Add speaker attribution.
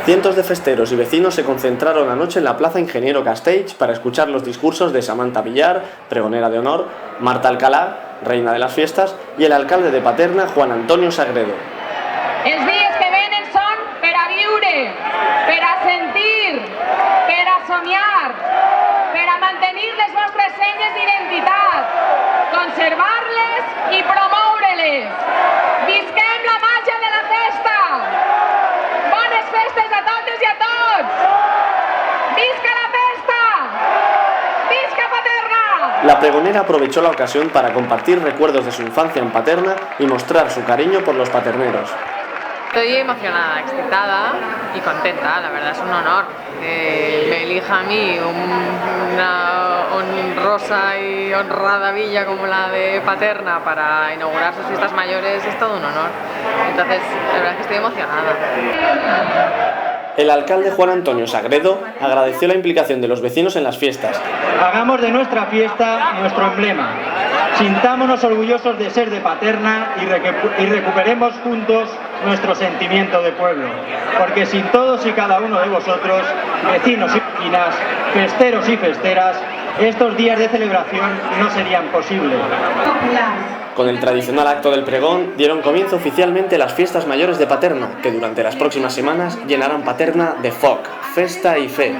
Speaker 1: Cientos de festeros y vecinos se concentraron anoche en la Plaza Ingeniero Castells para escuchar los discursos de Samantha Villar, pregonera de honor, Marta Alcalá, reina de las fiestas, y el alcalde de Paterna, Juan Antonio Sagredo.
Speaker 2: Els dies que venen són per a viure, per a sentir, per a somiar, per a mantenir les vostres senyes d'identitat, conservar-les i promoure-les. Visquem la màgia de la festa! Bones festes a totes i a tots! Visca la festa! Visca Paterna!
Speaker 1: La pregonera aprovechó la ocasión para compartir recuerdos de su infancia en Paterna y mostrar su cariño por los paterneros.
Speaker 3: Estoy emocionada, excitada y contenta, la verdad es un honor que me elija a mí una honrosa y honrada villa como la de Paterna para inaugurar sus fiestas mayores, es todo un honor. Entonces, la verdad es que estoy emocionada.
Speaker 1: El alcalde Juan Antonio Sagredo agradeció la implicación de los vecinos en las fiestas.
Speaker 4: Hagamos de nuestra fiesta nuestro emblema. Sintámonos orgullosos de ser de Paterna y recuperemos juntos nuestro sentimiento de pueblo. Porque sin todos y cada uno de vosotros, vecinos y vecinas, festeros y festeras, estos días de celebración no serían posibles.
Speaker 1: Con el tradicional acto del pregón dieron comienzo oficialmente las fiestas mayores de Paterna, que durante las próximas semanas llenarán Paterna de foc, festa y fe.